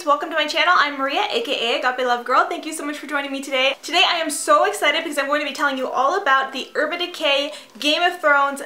welcome to my channel. I'm Maria, aka agapelovegirl. Thank you so much for joining me today. Today I am so excited because I'm going to be telling you all about the Urban Decay Game of Thrones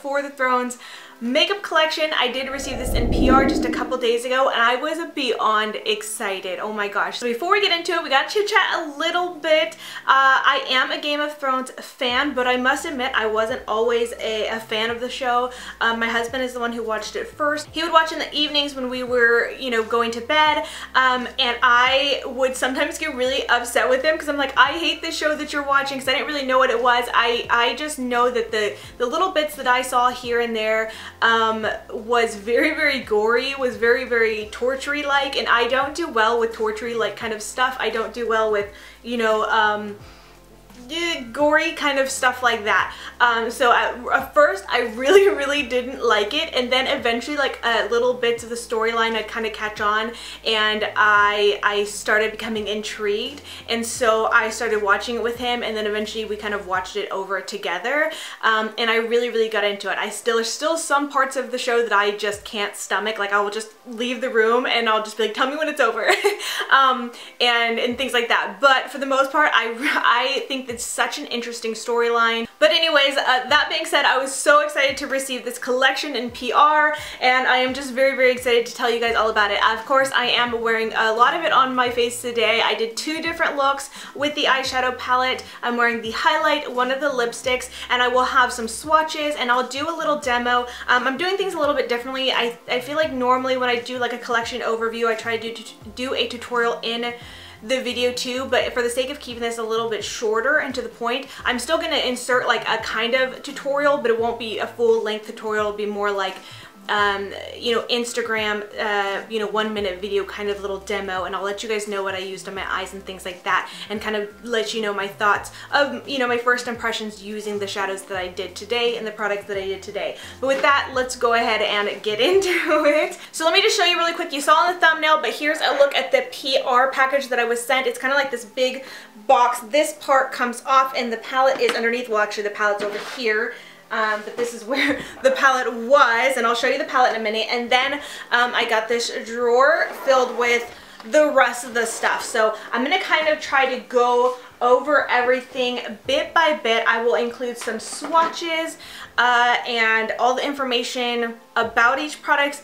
#For the Thrones makeup collection. I did receive this in PR just a couple days ago and I was beyond excited. Oh my gosh. So before we get into it, we got to chit chat a little bit. I am a Game of Thrones fan, but I must admit I wasn't always a fan of the show. My husband is the one who watched it first. He would watch in the evenings when we were, you know, going to bed, and I would sometimes get really upset with him because I'm like, I hate this show that you're watching, because I didn't really know what it was. I just know that the little bits that I saw here and there was very gory, was very torture-y like, and I don't do well with torture-y like kind of stuff. I don't do well with, you know, gory kind of stuff like that. So at first I really didn't like it, and then eventually like little bits of the storyline I'd kind of catch on, and I started becoming intrigued, and so I started watching it with him, and then eventually we kind of watched it over together, and I really got into it. There's still some parts of the show that I just can't stomach. Like I will just leave the room and I'll just be like, tell me when it's over. and things like that. But for the most part, I think that's such an interesting storyline. But anyways, that being said, I was so excited to receive this collection in PR, and I am just very excited to tell you guys all about it. Of course, I am wearing a lot of it on my face today. I did two different looks with the eyeshadow palette. I'm wearing the highlight, one of the lipsticks, and I will have some swatches, and I'll do a little demo. I'm doing things a little bit differently. I feel like normally when I do like a collection overview, I try to do a tutorial in the video too, but for the sake of keeping this a little bit shorter and to the point, I'm still going to insert like a kind of tutorial, but it won't be a full-length tutorial. It'll be more like you know, Instagram, you know, 1-minute video kind of little demo, and I'll let you guys know what I used on my eyes and things like that, and kind of let you know my thoughts of, you know, my first impressions using the shadows that I did today and the products that I did today. But with that, let's go ahead and get into it. So let me just show you really quick. You saw in the thumbnail, but here's a look at the PR package that I was sent. It's kind of like this big box. This part comes off and the palette is underneath. Well, actually the palette's over here. But this is where the palette was, and I'll show you the palette in a minute. And then I got this drawer filled with the rest of the stuff. So I'm going to kind of try to go over everything bit by bit. I will include some swatches and all the information about each product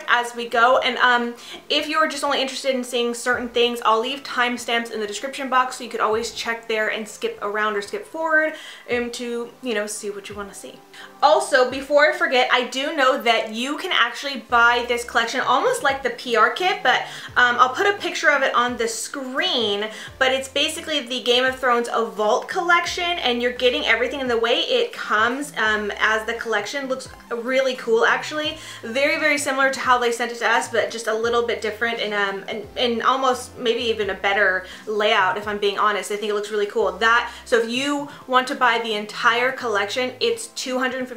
as we go. And if you're just only interested in seeing certain things, I'll leave timestamps in the description box, so you could always check there and skip around or skip forward to, you know, see what you want to see. Also, before I forget, I do know that you can actually buy this collection almost like the PR kit, but I'll put a picture of it on the screen. But it's basically the Game of Thrones Vault collection, and you're getting everything in the way it comes as the collection. Looks really cool, actually. Very similar to how they sent it to us, but just a little bit different, and almost maybe even a better layout, if I'm being honest. I think it looks really cool. So if you want to buy the entire collection, it's $250.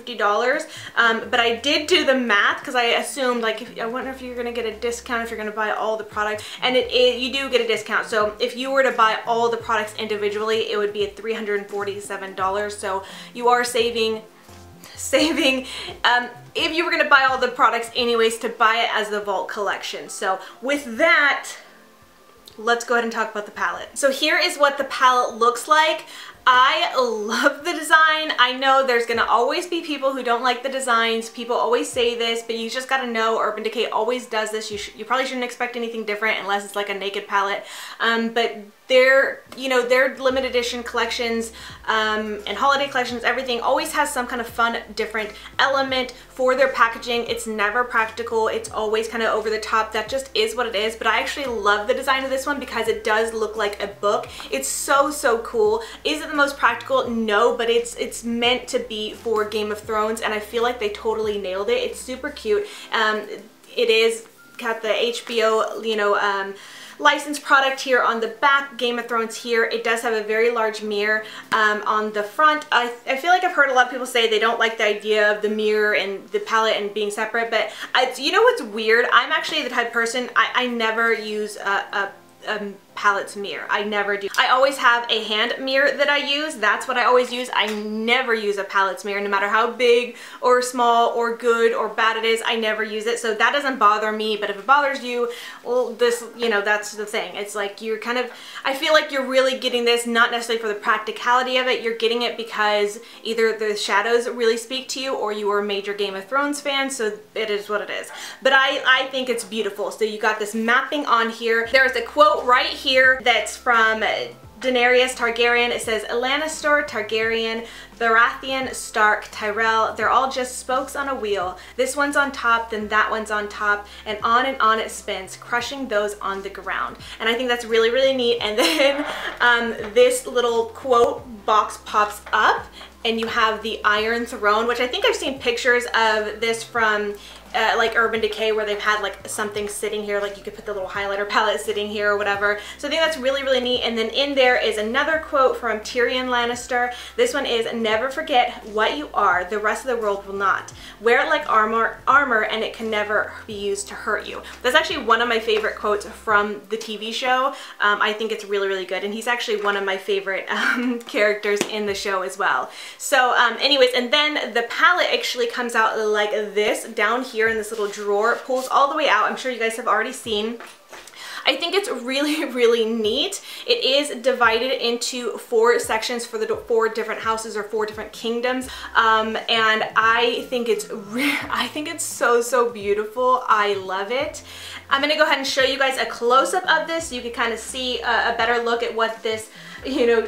But I did do the math because I assumed, like, I wonder if you're gonna get a discount if you're gonna buy all the products, and you do get a discount. So if you were to buy all the products individually, it would be at $347. So you are saving if you were going to buy all the products anyways, to buy it as the Vault collection. So with that, let's go ahead and talk about the palette. So here is what the palette looks like. I love the design. I know there's gonna always be people who don't like the designs. People always say this, but you just gotta know Urban Decay always does this. You probably shouldn't expect anything different unless it's like a naked palette. But their limited edition collections and holiday collections, everything always has some kind of fun, different element for their packaging. It's never practical. It's always kind of over the top. That just is what it is. But I actually love the design of this one because it does look like a book. It's so cool. Is it the most practical? No, but it's meant to be for Game of Thrones, and I feel like they totally nailed it. It's super cute. It is got the HBO, you know, licensed product here on the back, Game of Thrones here. It does have a very large mirror on the front. I feel like I've heard a lot of people say they don't like the idea of the mirror and the palette and being separate, but you know what's weird? I'm actually the type of person, I never use a palette's mirror. I never do. I always have a hand mirror that I use. That's what I always use. I never use a palette's mirror, no matter how big or small or good or bad it is. I never use it, so that doesn't bother me. But if it bothers you, well, this, you know, that's the thing. It's like you're kind of, I feel like you're really getting this not necessarily for the practicality of it. You're getting it because either the shadows really speak to you or you are a major Game of Thrones fan, so it is what it is. But I think it's beautiful. So you got this mapping on here. There's a quote right here that's from Daenerys Targaryen. It says, Lannister, Targaryen, Baratheon, Stark, Tyrell, they're all just spokes on a wheel. This one's on top, then that one's on top, and on it spins, crushing those on the ground. And I think that's really, really neat. And then this little quote box pops up, and you have the Iron Throne, which I think I've seen pictures of this from like Urban Decay, where they've had like something sitting here, like you could put the little highlighter palette sitting here or whatever. So I think that's really, really neat. And then in there is another quote from Tyrion Lannister. This one is, never forget what you are, the rest of the world will not. Wear it like armor, and it can never be used to hurt you. That's actually one of my favorite quotes from the TV show. I think it's really, really good. And he's actually one of my favorite characters in the show as well. So anyways, and then the palette actually comes out like this down here in this little drawer. It pulls all the way out. I'm sure you guys have already seen. I think it's really, really neat. It is divided into 4 sections for the 4 different houses or 4 different kingdoms, and I think it's so, so beautiful. I love it. I'm gonna go ahead and show you guys a close-up of this so you can kind of see a better look at what this, you know,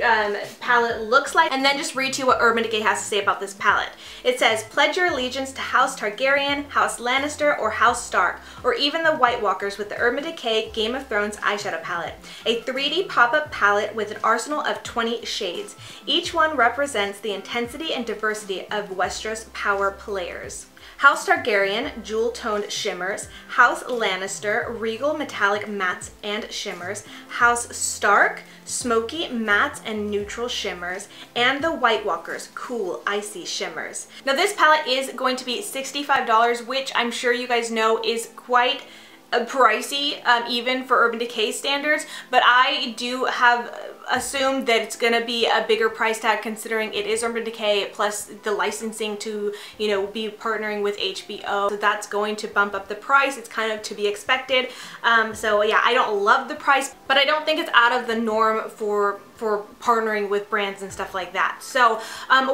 palette looks like, and then just read to you what Urban Decay has to say about this palette. It says, pledge your allegiance to House Targaryen, House Lannister, or House Stark, or even the White Walkers with the Urban Decay Game of Thrones eyeshadow palette. A 3D pop-up palette with an arsenal of 20 shades. Each one represents the intensity and diversity of Westeros power players. House Targaryen, jewel-toned shimmers. House Lannister, regal metallic mattes and shimmers. House Stark, smoky mattes and neutral shimmers. And the White Walkers, cool, icy shimmers. Now this palette is going to be $65, which I'm sure you guys know is quite pricey, even for Urban Decay standards, but I do have assumed that it's gonna be a bigger price tag considering it is Urban Decay plus the licensing to, you know, be partnering with HBO. So that's going to bump up the price. It's kind of to be expected. So yeah, I don't love the price, but I don't think it's out of the norm for partnering with brands and stuff like that. So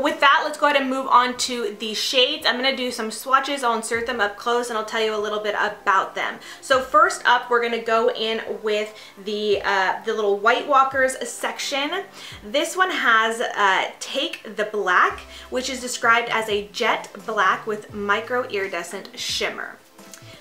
with that, let's go ahead and move on to the shades. I'm gonna do some swatches. I'll insert them up close and I'll tell you a little bit about them. So first up, we're gonna go in with the little White Walkers section. This one has Take the Black, which is described as a jet black with micro iridescent shimmer.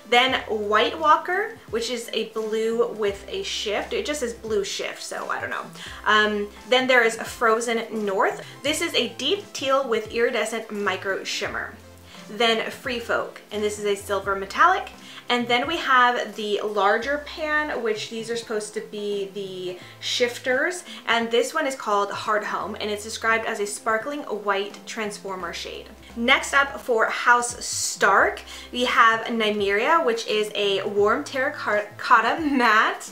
Then White Walker, which is a blue with a shift. It just says blue shift, so I don't know. Then there is Frozen North. This is a deep teal with iridescent micro shimmer. Then Free Folk, and this is a silver metallic. And then we have the larger pan, which these are supposed to be the shifters. And this one is called Hard Home, and it's described as a sparkling white transformer shade. Next up for House Stark, we have Nymeria, which is a warm terracotta matte.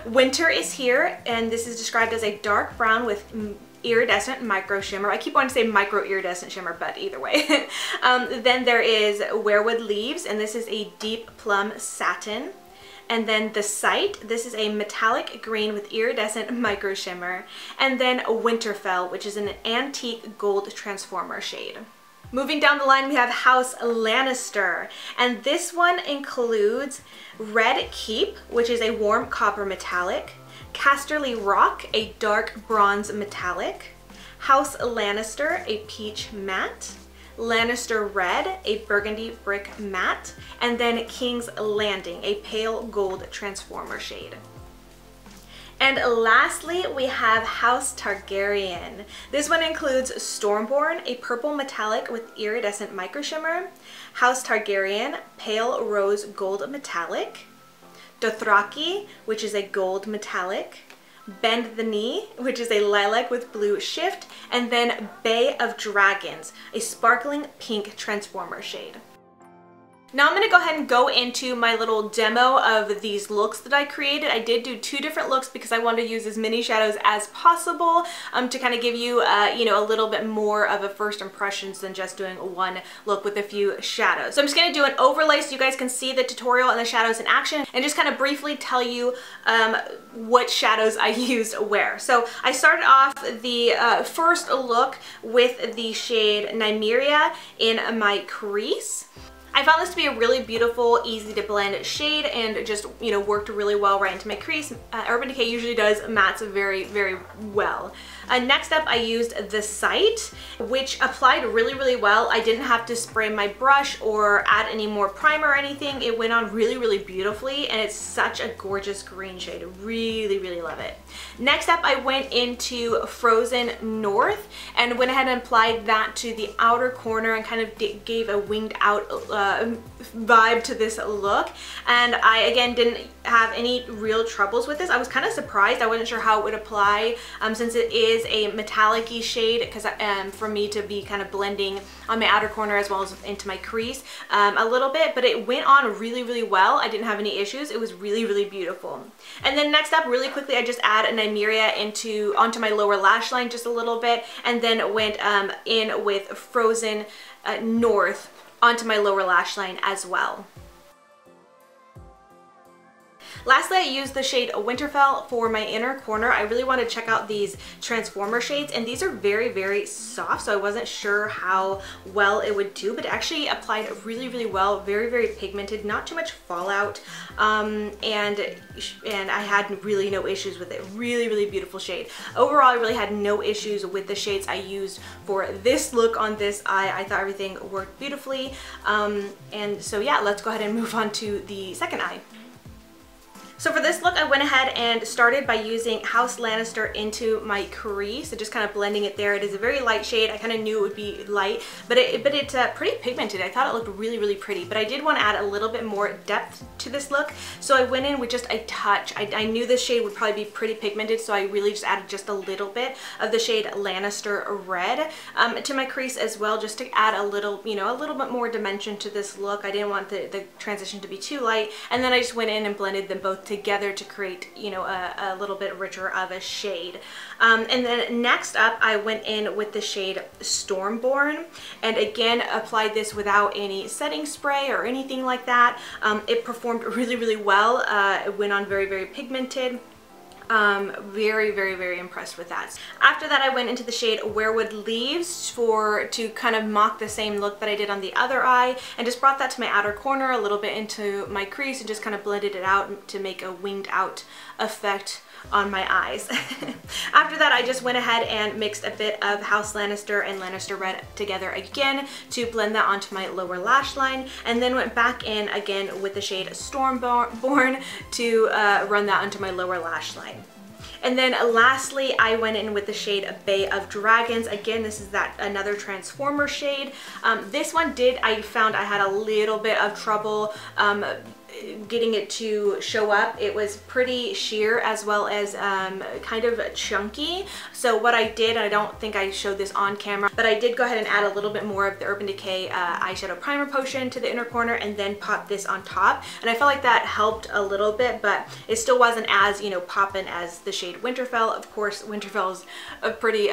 Winter is here, and this is described as a dark brown with iridescent micro shimmer. I keep wanting to say micro iridescent shimmer, but either way. Then there is Werewood Leaves, and this is a deep plum satin. And then The Sight, this is a metallic green with iridescent micro shimmer. And then Winterfell, which is an antique gold transformer shade. Moving down the line, we have House Lannister, and this one includes Red Keep, which is a warm copper metallic, Casterly Rock, a dark bronze metallic, House Lannister, a peach matte, Lannister Red, a burgundy brick matte, and then King's Landing, a pale gold transformer shade. And lastly, we have House Targaryen. This one includes Stormborn, a purple metallic with iridescent micro shimmer, House Targaryen, pale rose gold metallic, Dothraki, which is a gold metallic, Bend the Knee, which is a lilac with blue shift, and then Bay of Dragons, a sparkling pink transformer shade. Now I'm going to go ahead and go into my little demo of these looks that I created. I did do 2 different looks because I wanted to use as many shadows as possible to kind of give you, you know, a little bit more of a first impressions than just doing one look with a few shadows. So I'm just going to do an overlay so you guys can see the tutorial and the shadows in action and just kind of briefly tell you what shadows I used where. So I started off the first look with the shade Nymeria in my crease. I found this to be a really beautiful, easy to blend shade and just, you know, worked really well right into my crease. Urban Decay usually does mattes very, very well. Next up, I used the Sight, which applied really, really well. I didn't have to spray my brush or add any more primer or anything. It went on really, really beautifully, and it's such a gorgeous green shade. Really, really love it. Next up, I went into Frozen North and went ahead and applied that to the outer corner and kind of gave a winged out vibe to this look. And I, again, didn't have any real troubles with this. I was kind of surprised. I wasn't sure how it would apply since it is a metallic-y shade, because for me to be kind of blending on my outer corner as well as into my crease a little bit, but it went on really, really well. I didn't have any issues. It was really, really beautiful. And then next up, really quickly, I just add a Nymeria onto my lower lash line just a little bit, and then went in with Frozen North onto my lower lash line as well. Lastly, I used the shade Winterfell for my inner corner. I really want to check out these transformer shades, and these are very, very soft, so I wasn't sure how well it would do, but it actually applied really, really well. Very, very pigmented, not too much fallout, and I had really no issues with it. Really, really beautiful shade. Overall, I really had no issues with the shades I used for this look on this eye. I thought everything worked beautifully, and so yeah, let's go ahead and move on to the second eye. So for this look, I went ahead and started by using House Lannister into my crease, so just kind of blending it there. It is a very light shade. I kind of knew it would be light, but it's pretty pigmented. I thought it looked really, really pretty, but I did want to add a little bit more depth to this look, so I went in with just a touch. I knew this shade would probably be pretty pigmented, so I really just added just a little bit of the shade Lannister Red to my crease as well, just to add a little, you know, a little bit more dimension to this look. I didn't want the transition to be too light, and then I just went in and blended them both together to create, you know, a little bit richer of a shade. And then next up, I went in with the shade Stormborn, and again applied this without any setting spray or anything like that. It performed really, really well. It went on very, very pigmented. Very, very, very impressed with that. After that, I went into the shade Weirwood Leaves to kind of mock the same look that I did on the other eye, and just brought that to my outer corner, a little bit into my crease, and just kind of blended it out to make a winged out effect on my eyes. After that, I just went ahead and mixed a bit of House Lannister and Lannister Red together again to blend that onto my lower lash line, and then went back in again with the shade Stormborn to run that onto my lower lash line. And then lastly, I went in with the shade Bay of Dragons. Again, this is another transformer shade. This one I found I had a little bit of trouble getting it to show up. It was pretty sheer as well as kind of chunky. So what I did, and I don't think I showed this on camera, but I did go ahead and add a little bit more of the Urban Decay eyeshadow primer potion to the inner corner, and then pop this on top. And I felt like that helped a little bit, but it still wasn't as, you know, poppin' as the shade Winterfell. Of course, Winterfell's a pretty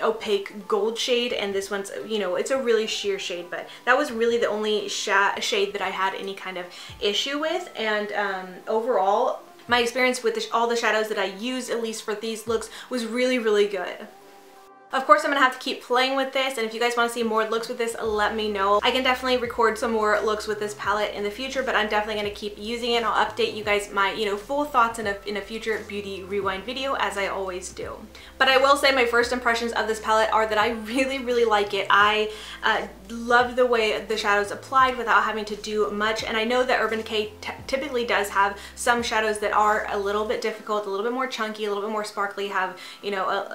opaque gold shade, and this one's, you know, it's a really sheer shade, but that was really the only shade that I had any kind of issue with. And overall, my experience with all the shadows that I used, at least for these looks, was really, really good. Of course, I'm gonna have to keep playing with this, and if you guys want to see more looks with this, let me know. I can definitely record some more looks with this palette in the future, but I'm definitely gonna keep using it, and I'll update you guys my, you know, full thoughts in a future beauty rewind video, as I always do. But I will say my first impressions of this palette are that I really, really like it. I loved the way the shadows applied without having to do much, and I know that Urban Decay typically does have some shadows that are a little bit difficult, a little bit more chunky, a little bit more sparkly, have, you know,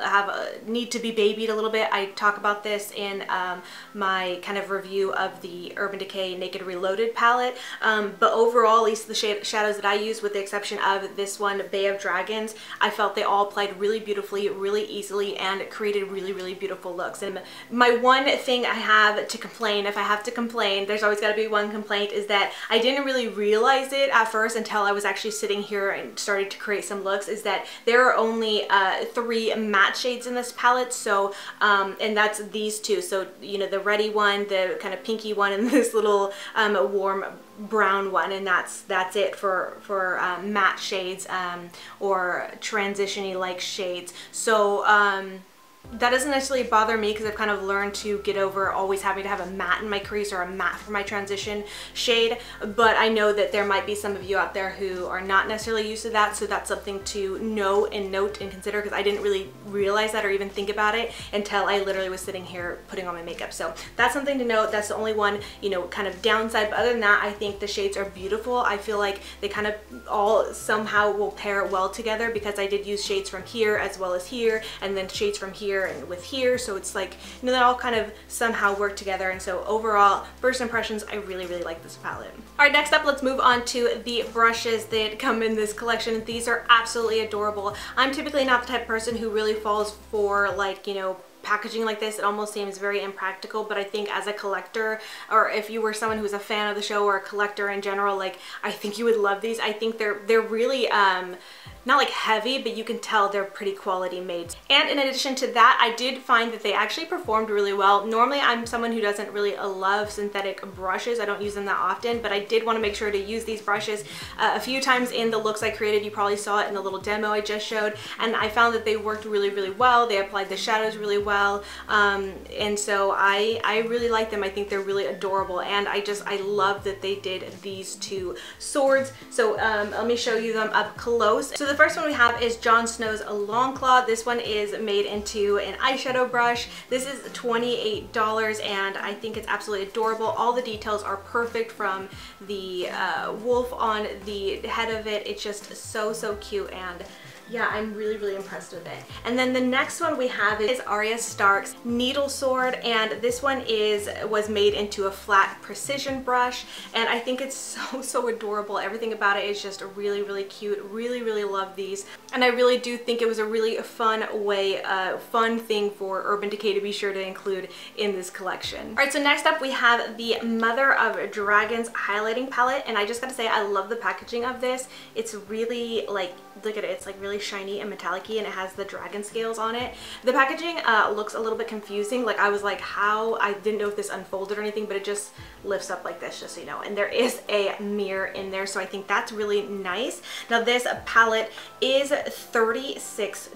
need to be baby babied a little bit. I talk about this in my kind of review of the Urban Decay Naked Reloaded palette, but overall, at least the shadows that I use, with the exception of this one, Bay of Dragons, I felt they all applied really beautifully, really easily, and created really, really beautiful looks. And my one thing I have to complain, if I have to complain, there's always got to be one complaint, is that I didn't really realize it at first until I was actually sitting here and started to create some looks, is that there are only 3 matte shades in this palette, so and that's these two. So you know, the reddy one, the kind of pinky one, and this little warm brown one, and that's it for matte shades or transition-y like shades. So that doesn't necessarily bother me because I've kind of learned to get over always having to have a matte in my crease or a matte for my transition shade, but I know that there might be some of you out there who are not necessarily used to that, so that's something to know and note and consider, because I didn't really realize that or even think about it until I literally was sitting here putting on my makeup. So that's something to note. That's the only one, you know, kind of downside, but other than that, I think the shades are beautiful. I feel like they kind of all somehow will pair well together, because I did use shades from here as well as here, and then shades from here and with here, so it's like, you know, they all kind of somehow work together. And so overall, first impressions, I really, really like this palette. All right, next up, let's move on to the brushes that come in this collection. These are absolutely adorable. I'm typically not the type of person who really falls for, like, you know, packaging like this. It almost seems very impractical, but I think as a collector, or if you were someone who's a fan of the show or a collector in general, like, I think you would love these. I think they're really not like heavy, but you can tell they're pretty quality made. And in addition to that, I did find that they actually performed really well. Normally, I'm someone who doesn't really love synthetic brushes. I don't use them that often, but I did want to make sure to use these brushes a few times in the looks I created. You probably saw it in the little demo I just showed, and I found that they worked really, really well. They applied the shadows really well, and so I really like them. I think they're really adorable, and I love that they did these two swords. So let me show you them up close. So the first one we have is Jon Snow's Long Claw. This one is made into an eyeshadow brush. This is $28, and I think it's absolutely adorable. All the details are perfect, from the wolf on the head of it. It's just so, so cute, and yeah, I'm really, really impressed with it. And then the next one we have is Arya Stark's Needle Sword, and this one was made into a flat precision brush, and I think it's so, so adorable. Everything about it is just really, really cute. Really, really love these, and I really do think it was a really fun thing for Urban Decay to be sure to include in this collection. All right, so next up we have the Mother of Dragons highlighting palette, and I just gotta say, I love the packaging of this. It's really, like, look at it, it's like really shiny and metallic-y, and it has the dragon scales on it. The packaging looks a little bit confusing. Like, I was like, how? I didn't know if this unfolded or anything, but it just lifts up like this, just so you know. And there is a mirror in there, so I think that's really nice. Now this palette is $36.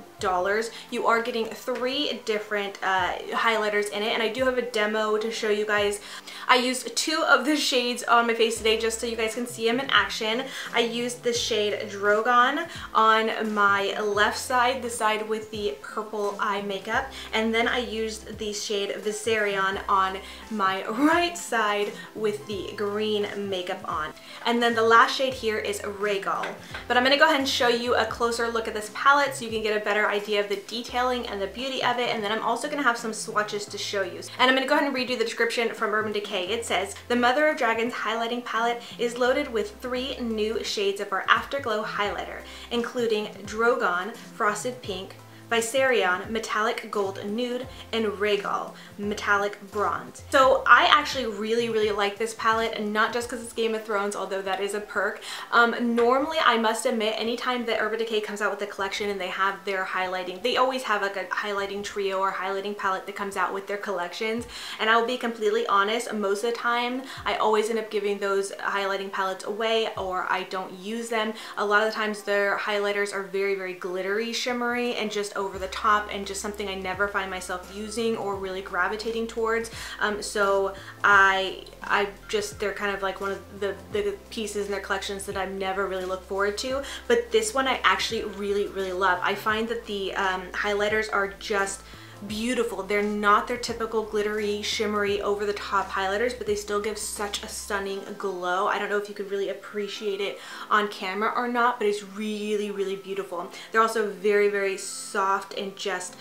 You are getting 3 different highlighters in it, and I do have a demo to show you guys. I used 2 of the shades on my face today just so you guys can see them in action. I used the shade Drogon on my left side, the side with the purple eye makeup, and then I used the shade Viserion on my right side with the green makeup on. And then the last shade here is Rhaegal. But I'm going to go ahead and show you a closer look at this palette so you can get a better idea of the detailing and the beauty of it, and then I'm also going to have some swatches to show you. And I'm going to go ahead and read you the description from Urban Decay. It says, the Mother of Dragons highlighting palette is loaded with 3 new shades of our Afterglow highlighter, including Drogon Frosted Pink, Viserion Metallic Gold Nude, and Rhaegal Metallic Bronze. So I actually really, really like this palette, and not just because it's Game of Thrones, although that is a perk. Normally, I must admit, anytime that Urban Decay comes out with a collection and they have their highlighting, they always have like a highlighting trio or highlighting palette that comes out with their collections, and I'll be completely honest, most of the time I always end up giving those highlighting palettes away, or I don't use them. A lot of the times their highlighters are very, very glittery, shimmery, and just over the top, and just something I never find myself using or really gravitating towards. So they're kind of like one of the pieces in their collections that I've never really looked forward to, but this one I actually really, really love. I find that the highlighters are just beautiful. They're not their typical glittery, shimmery, over-the-top highlighters, but they still give such a stunning glow. I don't know if you could really appreciate it on camera or not, but it's really, really beautiful. They're also very, very soft and just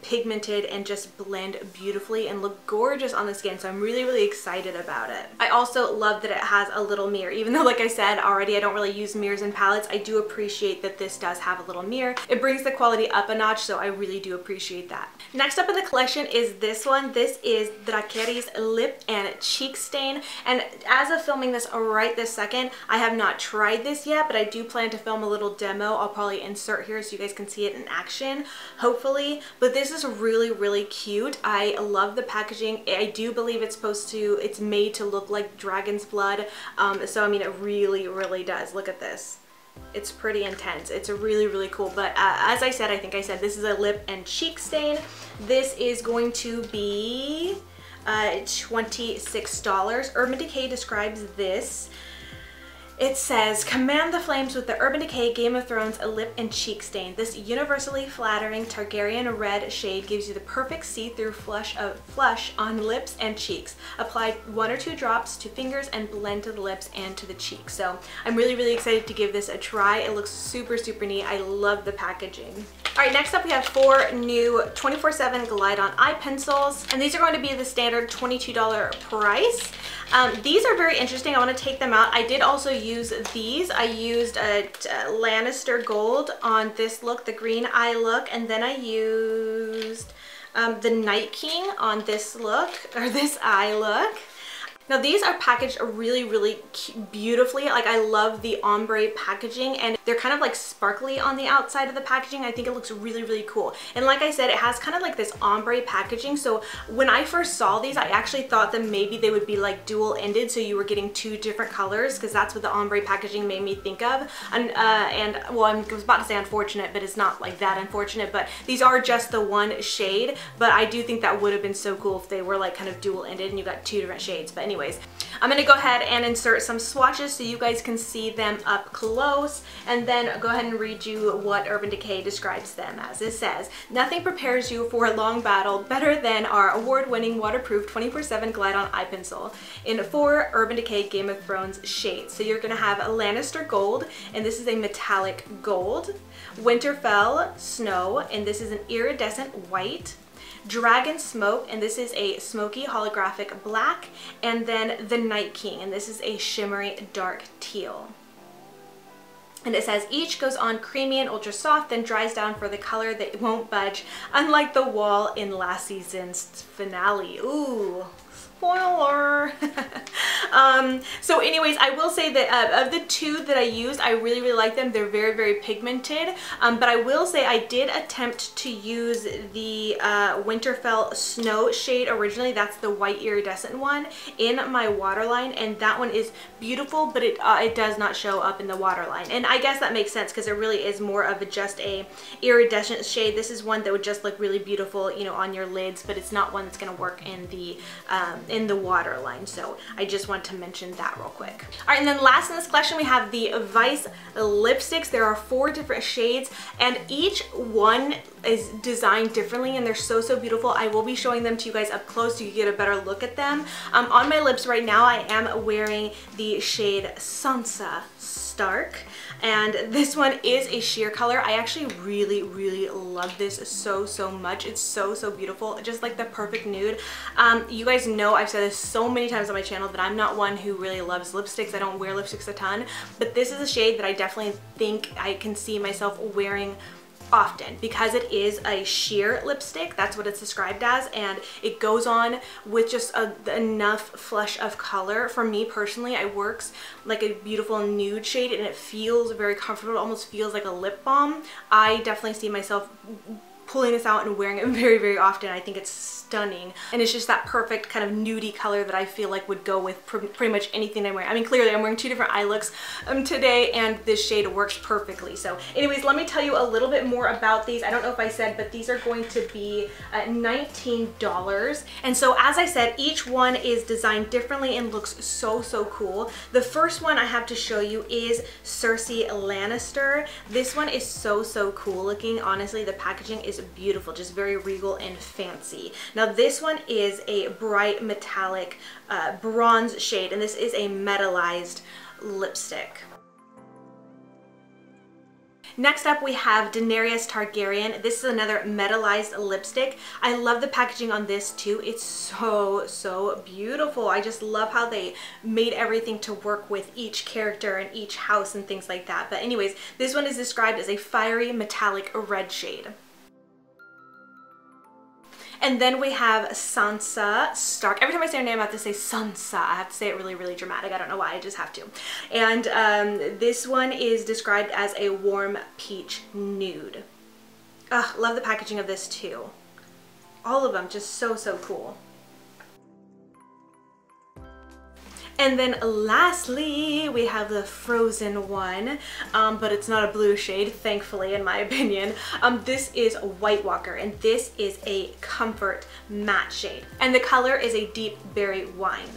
pigmented and just blend beautifully and look gorgeous on the skin, so I'm really, really excited about it. I also love that it has a little mirror. Even though, like I said already, I don't really use mirrors in palettes, I do appreciate that this does have a little mirror. It brings the quality up a notch, so I really do appreciate that. Next up in the collection is this one. This is Dracary's Lip and Cheek Stain, and as of filming this right this second, I have not tried this yet, but I do plan to film a little demo. I'll probably insert here so you guys can see it in action, hopefully. But this is really, really cute. I love the packaging. I do believe it's made to look like dragon's blood, so I mean, it really, really does. Look at this. It's pretty intense. It's really, really cool. But as I said, I think I said, this is a lip and cheek stain. This is going to be $26. Urban Decay describes this. It says, command the flames with the Urban Decay Game of Thrones lip and cheek stain. This universally flattering Targaryen red shade gives you the perfect see-through flush on lips and cheeks. Apply 1 or 2 drops to fingers and blend to the lips and to the cheeks. So I'm really, really excited to give this a try. It looks super, super neat. I love the packaging. All right, next up we have 4 new 24/7 Glide On eye pencils, and these are going to be the standard $22 price. These are very interesting. I want to take them out. I did also use these. I used a Lannister Gold on this look, the green eye look, and then I used the Night King on this look, or this eye look. Now these are packaged really, really beautifully. Like, I love the ombre packaging, and they're kind of like sparkly on the outside of the packaging. I think it looks really, really cool. And like I said, it has kind of like this ombre packaging. So when I first saw these, I actually thought that maybe they would be like dual-ended, so you were getting 2 different colors, because that's what the ombre packaging made me think of. And well, I was about to say unfortunate, but it's not like that unfortunate. But these are just the one shade. But I do think that would have been so cool if they were like kind of dual-ended and you got 2 different shades. But anyway, I'm going to go ahead and insert some swatches so you guys can see them up close, and then go ahead and read you what Urban Decay describes them as. It says, nothing prepares you for a long battle better than our award-winning waterproof 24/7 Glide On eye pencil in 4 Urban Decay Game of Thrones shades. So you're going to have a Lannister Gold, and this is a metallic gold, Winterfell Snow, and this is an iridescent white, Dragon Smoke, and this is a smoky holographic black, and then the Night King, and this is a shimmery dark teal. And it says, each goes on creamy and ultra soft, then dries down for the color that won't budge, unlike the wall in last season's finale. Ooh, spoiler. So anyways, I will say that of the 2 that I used, I really, really like them. They're very, very pigmented. But I will say I did attempt to use the Winterfell Snow shade originally. That's the white iridescent one in my waterline, and that one is beautiful, but it does not show up in the waterline. And I guess that makes sense, because it really is more of just a iridescent shade. This is one that would just look really beautiful, you know, on your lids, but it's not one that's going to work in the waterline. So I just want to mention that real quick. All right, and then last in this collection we have the Vice lipsticks. There are 4 different shades, and each one is designed differently, and they're so, so beautiful. I will be showing them to you guys up close so you get a better look at them. On my lips right now, I am wearing the shade Sansa Stark, and this one is a sheer color. I actually really, really love this so, so much. It's so, so beautiful, just like the perfect nude. You guys know I've said this so many times on my channel that I'm not one who really loves lipsticks. I don't wear lipsticks a ton, but this is a shade that I definitely think I can see myself wearing often, because it is a sheer lipstick. That's what it's described as, and it goes on with just enough flush of color. For me personally, it works like a beautiful nude shade, and it feels very comfortable. It almost feels like a lip balm. I definitely see myself pulling this out and wearing it very, very often. I think it's stunning, and it's just that perfect kind of nudie color that I feel like would go with pretty much anything I'm wearing. I mean, clearly I'm wearing 2 different eye looks today, and this shade works perfectly. So anyways, let me tell you a little bit more about these. I don't know if I said, but these are going to be $19. And so as I said, each one is designed differently and looks so, so cool. The first one I have to show you is Cersei Lannister. This one is so, so cool looking. Honestly, the packaging is is beautiful, just very regal and fancy. Now this one is a bright metallic bronze shade, and this is a metallized lipstick. Next up we have Daenerys Targaryen. This is another metallized lipstick. I love the packaging on this too. It's so beautiful. I just love how they made everything to work with each character and each house and things like that. But anyways, this one is described as a fiery metallic red shade. And then we have Sansa Stark. Every time I say her name, I have to say Sansa. I have to say it really dramatic. I don't know why, I just have to. And this one is described as a warm peach nude. Ugh, love the packaging of this too. All of them just so cool. And then lastly, we have the Frozen one, but it's not a blue shade, thankfully, in my opinion. This is White Walker, and this is a comfort matte shade. And the color is a deep berry wine.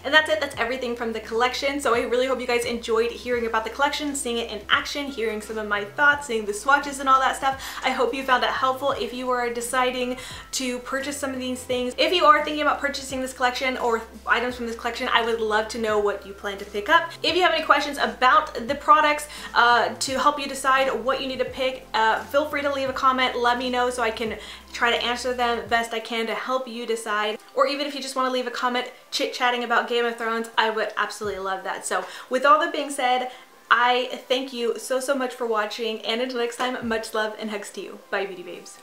And that's it, that's everything from the collection. So I really hope you guys enjoyed hearing about the collection, seeing it in action, hearing some of my thoughts, seeing the swatches and all that stuff. I hope you found it helpful if you are deciding to purchase some of these things. If you are thinking about purchasing this collection or items from this collection, I would love to know what you plan to pick up. If you have any questions about the products to help you decide what you need to pick, feel free to leave a comment, let me know so I can try to answer them best I can to help you decide. Or even if you just want to leave a comment chit-chatting about Game of Thrones, I would absolutely love that. So with all that being said, I thank you so much for watching, and until next time, much love and hugs to you. Bye, beauty babes.